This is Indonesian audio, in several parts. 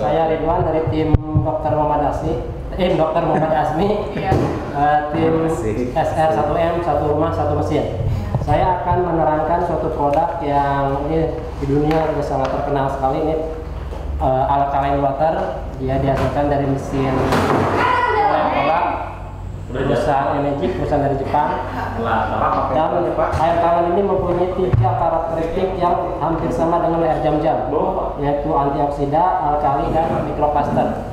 Saya Ridwan dari tim Dr. Muhammad Asmi, tim SR1M, satu rumah, satu mesin. Saya akan menerangkan suatu produk yang ini di dunia sudah sangat terkenal sekali, ini alkaline water. Dia dihasilkan dari mesin perusahaan energi, perusahaan dari Jepang. Dan air kaleng ini mempunyai 3 karakteristik yang hampir sama dengan air jam-jam, yaitu antioksida, alkali, dan mikroplaster.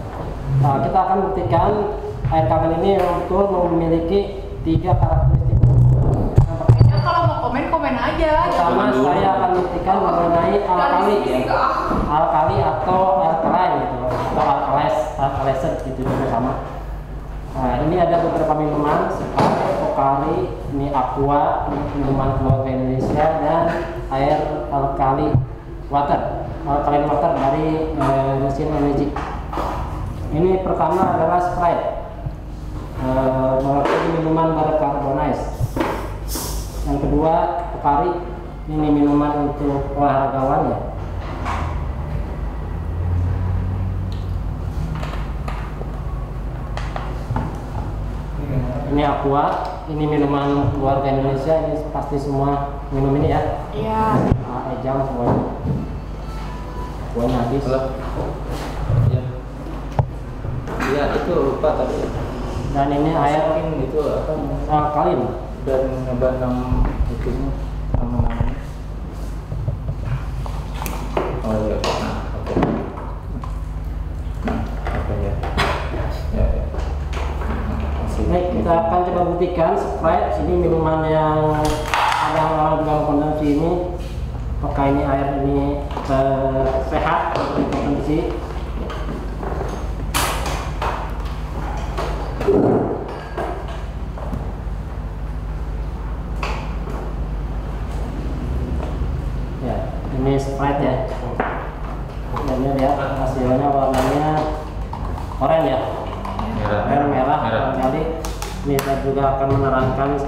Kita akan buktikan air kaleng ini betul memiliki 3 karakteristik. Kalau mau komen aja. Pertama, saya akan buktikan mengenai alkali, alkali atau alkaline gitu, atau alkalised gitu sama. Nah, ini ada beberapa minuman seperti Pocari, ini Aqua, ini minuman keluarga Indonesia, dan air alkaline water dari mesin energi. Ini pertama adalah Sprite, minuman berkarbonase. Yang kedua Pocari, ini minuman untuk olahragawan ya. Ini Aqua, ini minuman keluarga Indonesia, ini pasti semua minum ini ya. Iya. Jam semuanya. Kuahnya habis. Iya. Iya, itu lupa tadi. Dan ini air itu apa? Alkaline. Dan ngebandang itu namanya. Oh iya. Oke. Apa ya? Ya. Baik, kita akan coba buktikan Sprite. Ini minuman yang ada orang juga konsumsi ini. Apakah ini air ini sehat untuk dikonsumsi? Ya, ini Sprite ya. Dan lihat hasilnya warnanya oranye ya. Merah. Jadi ini saya juga akan menerangkan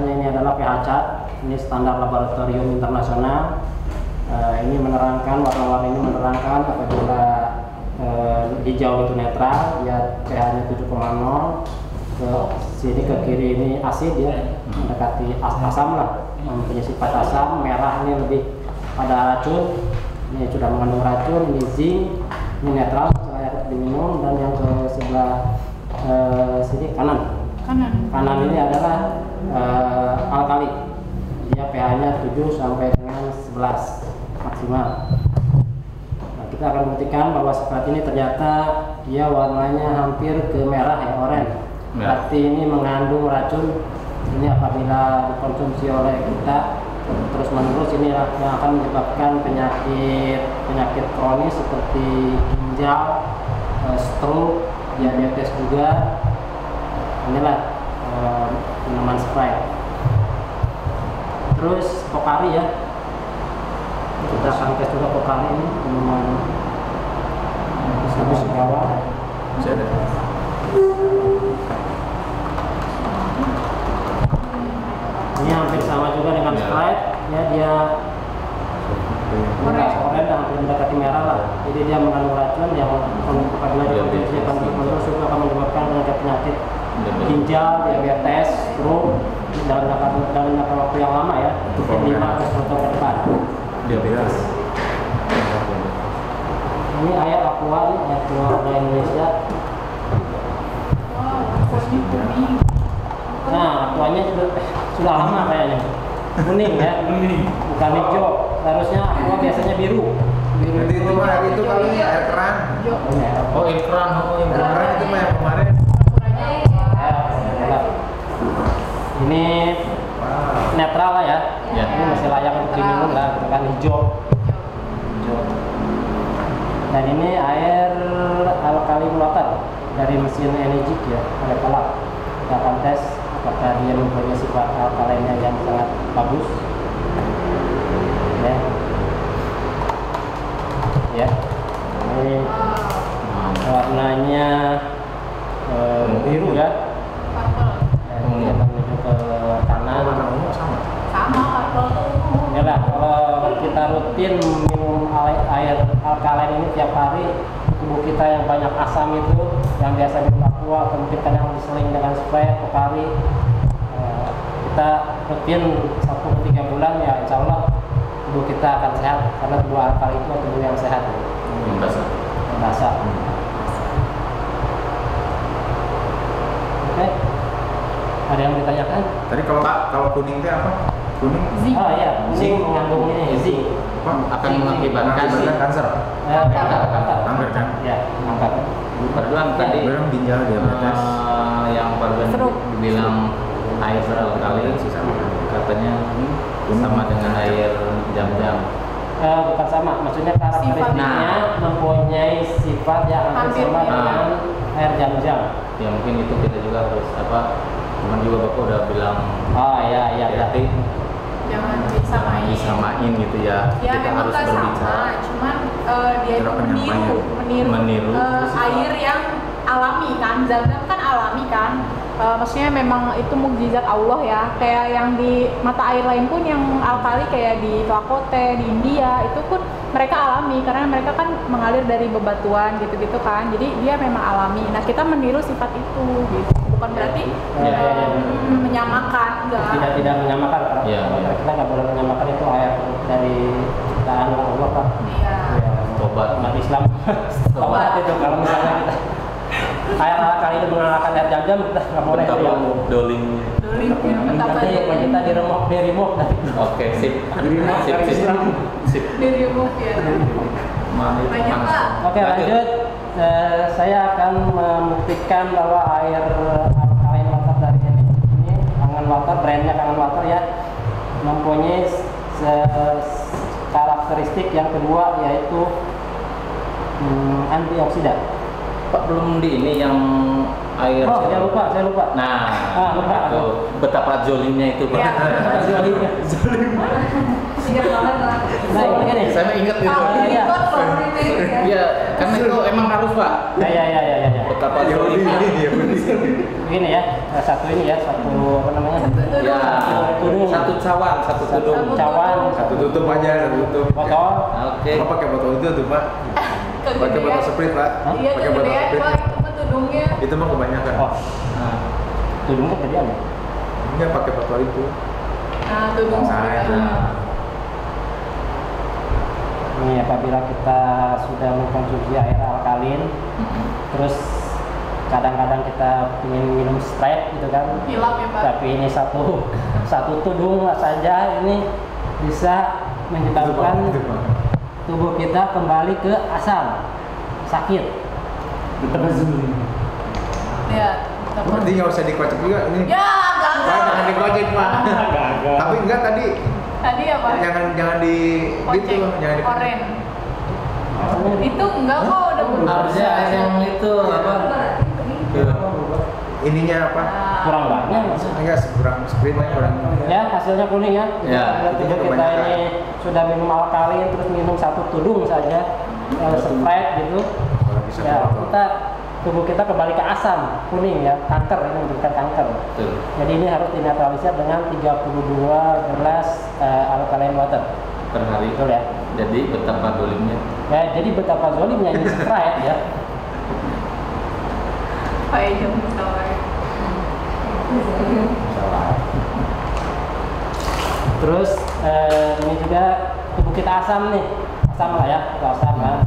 ini adalah pH chart. Ini standar laboratorium internasional. Ini menerangkan warna-warni ini menerangkan apabila hijau itu netral, ya pH-nya 7,0. Ke sini ke kiri ini asid ya, mendekati asam lah, mempunyai sifat asam. Merah ini lebih pada racun. Ini sudah mengandung racun. Ini zinc, ini netral, saya diminum. Dan yang ke sebelah sini kanan ini adalah alkali. Dia pH-nya 7 sampai dengan 11 maksimal. Nah, kita akan buktikan bahwa Sprite ini ternyata dia warnanya hampir ke merah ya, oranye. Berarti ini mengandung racun. Ini apabila dikonsumsi oleh kita terus menerus, ini yang akan menyebabkan penyakit kronis seperti ginjal, stroke, diabetes juga. Inilah minuman Sprite. Terus Pocari ya, kita akan tes juga Pocari ini minuman habis bawah. Ini hampir sama juga dengan Sprite ya, dia oranye dan hampir mendekati merah lah. Jadi dia mengandung racun yang apabila dikonsumsi akan terus itu akan menyebabkan penyakit ginjal, diabetes, stroke dalam jangka waktu yang lama ya, 5 atau 10 tahun ke depan. Diabetes. Ini air Aqua, air keluarga Indonesia. Nah, Aquanya sudah lama kayaknya. Kuning ya, bukan hijau. Harusnya Aqua biasanya biru. Itu kali air keran. Oh, air keran. Air keran itu mah yang kemarin. Ini netral lah ya. Ini masih layak untuk diminum lah, gitu kan, hijau. Dan ini air alkaline water dari mesin energi ya, ada kolak. Kita akan tes apakah dia mempunyai sifat alkalinnya yang sangat bagus. Ya, ini warnanya biru ya. Ini akan menuju ke kanan. Inilah kalau kita rutin minum air alkaline yang ini tiap hari, tubuh kita yang banyak asam itu, yang biasa minum aqua atau mungkin kadang diseling dengan Sprite Pocari, kita rutin 1-3 bulan ya insya Allah tubuh kita akan sehat, karena tubuh alkali itu tubuh yang sehat. Basah. Oke. Ada yang ditanyakan? Tadi kalau kuning itu apa? Kuning Zinc. Oh iya, zinc mengandung ini zinc. akan mengakibatkan kanker. Kanker kan? Ya, kanker. Perduan tadi Belum ginjal diabetes. yang Perduan Stroke. dibilang air alkali katanya sama dengan air jam-jam. Bukan sama, maksudnya karakteristiknya mempunyai sifat yang hampir Hampir sama mirip. dengan air jam-jam. Ya mungkin itu kita juga harus teman juga Bapak udah bilang Oh iya. hati-hati, Jangan disamain. disamain gitu ya. Ya Kita memang harus nggak berbicara. sama, cuman dia itu Cara penyampaian. Meniru. air yang alami kan, zam-zam kan alami kan. Maksudnya memang itu mukjizat Allah ya. Kayak yang di mata air lain pun yang alkali kayak di Tlakote, di India itu pun mereka alami karena mereka kan mengalir dari bebatuan gitu-gitu kan. Jadi dia memang alami. Nah kita meniru sifat itu gitu. Bukan berarti Ya. menyamakan, enggak. Tidak menyamakan, karena Iya. kita nggak boleh menyamakan itu air dari ciptaan Allah Pak. Iya. Ya, Tobat. umat Islam. Tobat itu kalau misalnya kita air alkali itu mengalahkan air jam-jam, kita nggak boleh itu ya. dolingnya. Dolingnya betapa Nanti ya. kita di remove dari Oke, sip. Sip. Dari remove ya. Banyak Pak. Oke, lanjut. Saya akan membuktikan bahwa air alkaline water dari ini Kangen Water, brandnya Kangen Water ya, mempunyai karakteristik yang kedua, yaitu antioksidan. Pak belum di ini yang air. Oh, saya lupa. Nah, lupa. itu betapa zolimnya itu Pak. Iya. Ingat banget lah. Nah, ini kan nih. Saya ingat itu. Iya. Iya, karena itu emang harus Pak. Ya. Betapa zolimnya. Begini ya, satu ini ya, satu apa namanya? Ya, Tudung. satu cawan, satu tudung. Cawan, Satu tutup aja, satu tutup. botol. Oke. Bapak pakai botol itu tuh Pak. Pakai botol Sprite Pak. Iya, Pakai botol kegedean Sprite. Pak, itu mah tudungnya. Itu mah kebanyakan. Oh, Nah, tudungnya gedean ya? Enggak pakai botol itu. Nah, tudung Nah, seperti itu. Ini apabila kita sudah mengkonsumsi air alkalin, terus kadang-kadang kita ingin minum Sprite gitu kan, Hilap ya Pak. tapi ini satu tudung saja ini bisa menyebabkan Itu, Pak. tubuh kita kembali ke asam, sakit. Ya. Berarti nggak usah dikocok juga ini. Ya, Pak, jangan gagal. dikocok Pak. Tapi enggak tadi. Tadi apa? Jangan di Kocek. gitu, jangan di. Oren. Itu enggak kok udah bener. harusnya air yang itu apa? Ininya apa? Kurang banyak. Enggak kurang Sprite kurang. Ya, hasilnya kuning ya. Ya, Bila tubuh kita kebanyakan. ini sudah minum alkalin terus minum satu tudung saja, Sprite gitu. Kalau bisa Ya, botol. tubuh kita kembali ke asam, kuning ya, kanker, ini menunjukkan kanker. Betul. Jadi ini harus dinetralisir dengan 32 gelas alkaline water. Per hari. Betul ya? Jadi betapa dolimnya. Ya, jadi betapa zolimnya ini Sprite ya. Kayak jam misalnya. Terus ini juga tubuh kita asam nih, asam lah ya, asam kan.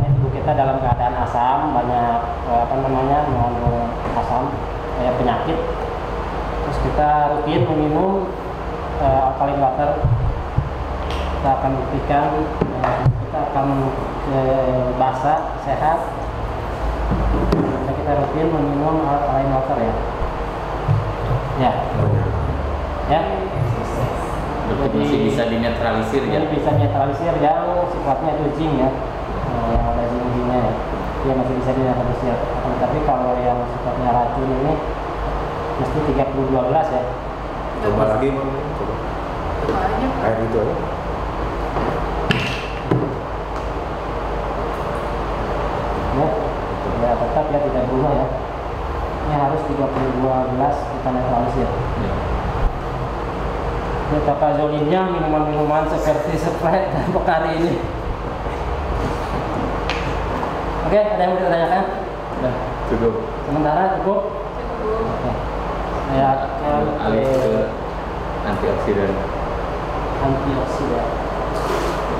Ini tubuh kita dalam keadaan asam, banyak mengandung asam, kayak penyakit. Terus kita rutin meminum alkaline water. Kita akan buktikan kita akan basah, sehat. Kita rutin meminum alkaline water ya. Ya. Berarti masih bisa dinetralisir ya. Ini bisa netralisir yang sifatnya itu zinc ya, yang ada zinc-nya ya. Dia masih bisa dinetralisir. Tapi kalau yang sifatnya racun ini mesti 32 gelas ya. Coba lagi Bang. Coba. Banyak. Air itu aja. Ya, tetap ya tidak berubah ya. Ini harus 32 gelas kita netralisir. Ya. Betapa zolimnya minuman-minuman seperti Sprite dan Pocari ini. Oke, ada yang mau ditanyakan? Udah, cukup. Sementara cukup. Oke. Saya akan Alih ke antioksidan. antioksidan.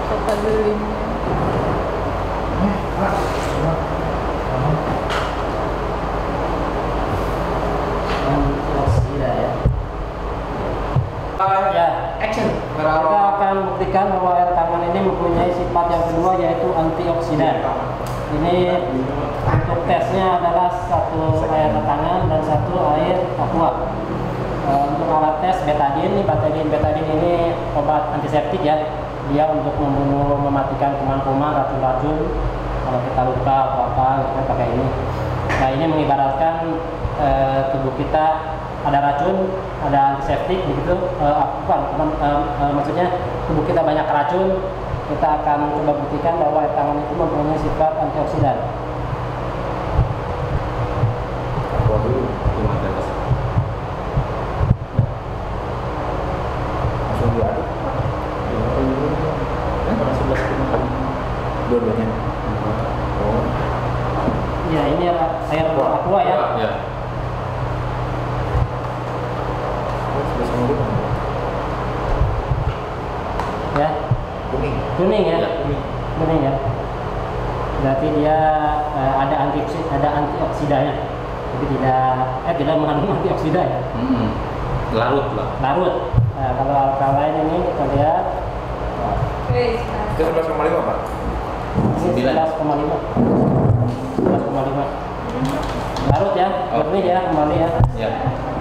Kata dulunya. Antioksidan ya. Ya, Action. kita akan buktikan bahwa air tangan ini mempunyai sifat yang kedua yaitu antioksidan. Ini untuk tesnya adalah satu air tangan dan satu air aqua. Untuk alat tes betadine ini obat antiseptik ya. Dia untuk membunuh, mematikan kuman-kuman, racun-racun. Kalau kita luka atau apa, kita pakai ini. Nah ini mengibaratkan tubuh kita ada racun, ada antiseptik begitu, maksudnya tubuh kita banyak racun, kita akan coba buktikan bahwa air tangan itu mempunyai sifat antioksidan. Aqua dulu. Cuma di atas. Langsung diaduk. Dua-duanya. Oh. Ya ini air aqua ya. Ya. Ya, kuning ya, Ya, kuning. kuning ya. Berarti dia ada antioksidannya, tapi tidak mengandung antioksidan ya. Larut lah. Larut. Nah, kalau alkalain ini kita lihat, Itu 11,5 Pak. ini 11,5. 11,5. Larut ya, murni ya kembali ya. Ya.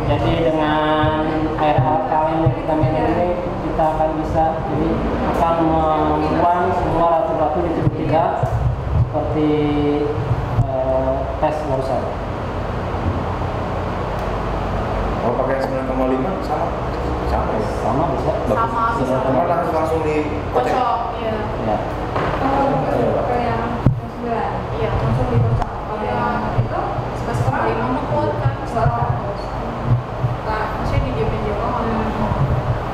Jadi dengan air alkalin yang kita minum ini kita akan bisa jadi akan membuang semua racun-racun di tubuh kita seperti tes barusan. Kalau pakai 9,5 sama. Sama ya. Sama bisa. Sama, bisa. Cuma langsung dikocek. Kocok, iya. Ya. Iya, langsung dikocok. Kalau yang itu 11,5 mah kuat kan? Nah, maksudnya didiemin doang.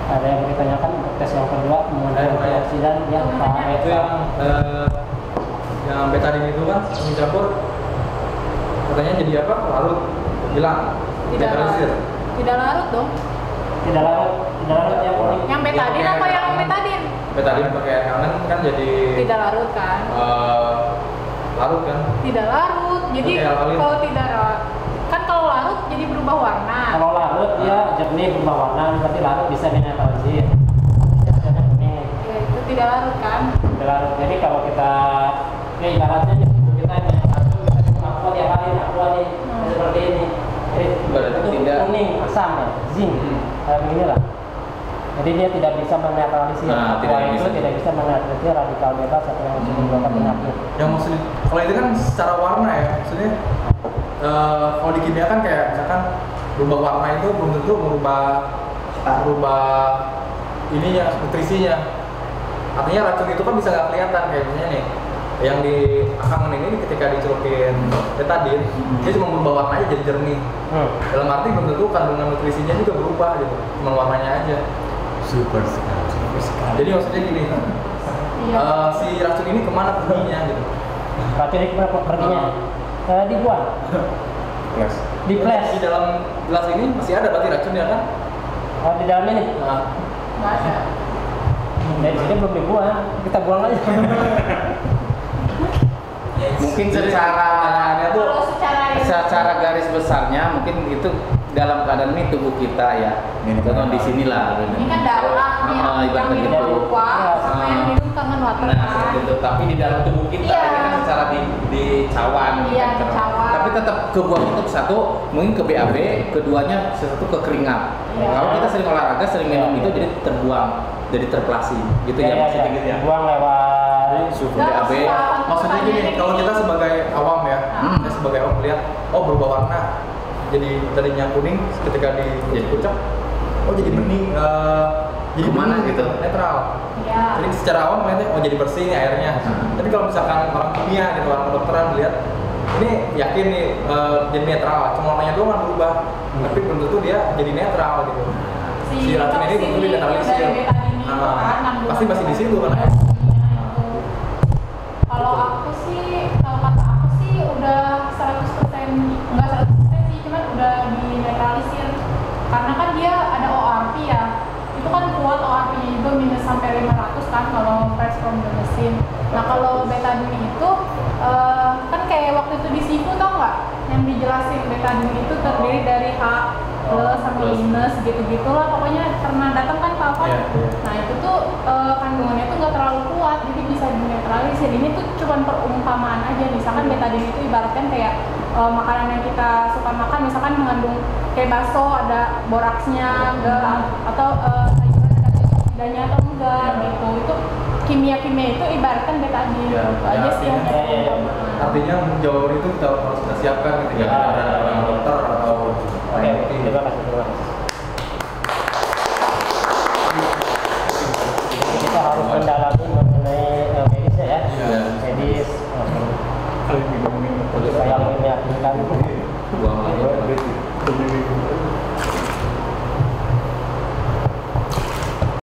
Ada yang mau ditanyakan untuk tes yang kedua mengenai antioksidan ya Pak Itu yang betadine itu kan dicampur katanya jadi apa? Larut, hilang, Tidak netralisir. larut. Tidak larut dong. tidak larut yang kuning. Yang betadine apa yang betadine? Betadine pakai air hangat kan jadi Tidak larut kan? larut kan? Tidak larut. Jadi Oke, alkalin. kalau tidak larut, kan kalau larut jadi berubah warna. Kalau larut dia jernih berubah warna, berarti larut bisa dinetralisir. Biasanya kuning. Ya, itu tidak larut kan? Tidak larut. Jadi kalau kita ya ibaratnya nih, kita yang banyak racun kita minum aqua tiap hari, aqua nih seperti ini. Jadi Berarti itu tidak. kuning asam ya, zinc. Kayak begini lah. Jadi dia tidak bisa menetralisir. Nah, Aqua tidak itu bisa. tidak bisa menetralisir radikal bebas atau yang bisa menyebabkan penyakit. Yang maksud kalau itu kan secara warna ya, maksudnya kalau di kimia kan kayak misalkan berubah warna itu belum tentu merubah ininya, nutrisinya. Artinya racun itu kan bisa nggak kelihatan kayak misalnya nih yang di akangan ini ketika dicelupin betadine dia cuma berubah warna aja jadi jernih. Dalam arti belum tentu kandungan nutrisinya juga berubah gitu, cuma warnanya aja. Super sekali. Jadi maksudnya gini, si racun ini kemana perginya gitu? Racun ini berapa perginya? Dibuang, Plus. di flash. Di dalam gelas ini masih ada berarti racunnya kan? Di dalam ini. Nah, Nggak ada. Dari sini belum dibuang, kita buang aja. Mungkin secara Kalau secara garis besarnya mungkin itu dalam keadaan ini tubuh kita ya contoh di sinilah ini kan darah nih yang ibaratnya minum gitu. aqua sama yang minum kangen water Nah kan. seperti itu, tapi di dalam tubuh kita Iya. ini kan secara di cawan Iya, gitu. di cawan. Tapi tetap kebuang itu satu mungkin ke BAB, keduanya satu ke keringat. Iya. Kalau kita sering olahraga sering minum itu jadi terbuang, jadi terplasi gitu ya maksudnya gitu ya. Buang lewat Suhu Nggak, BAB. maksudnya gini, kalau kita sebagai awam ya, Hmm. kita sebagai awam melihat, oh berubah warna, jadi tadinya kuning, ketika dikucek, oh jadi bening, jadi Kemana bening, gitu? netral. Iya. Jadi secara awam melihatnya, oh jadi bersih nih airnya. Tapi kalau misalkan orang kimia gitu, orang kedokteran lihat, ini yakin nih jadi netral, cuma warnanya doang kan berubah, tapi belum tentu dia jadi netral gitu. Si racun ini belum tentu dinetralisir. dari betadine itu kan, Pasti masih di situ kan? Kalau aku sih, kalau kata aku betadine itu terdiri dari H plus sampai minus gitu-gitulah, pokoknya pernah datang kan Pak Alfa? Nah itu tuh kandungannya tuh nggak terlalu kuat, jadi bisa dinetralisir. Ini tuh cuma perumpamaan aja. Misalkan betadine itu ibaratkan kayak makanan yang kita suka makan, misalkan mengandung kayak bakso ada boraksnya enggak, atau sayuran ada tidaknya atau enggak gitu. Itu kimia-kimia itu ibaratkan betadine gitu aja sih, hanya perumpamaan. Artinya menjauh itu kita harus kita siapkan ketika ada dokter atau Terima kasih. Jadi kita harus mendalami mengenai medisnya ya. Medis yang meyakinkan.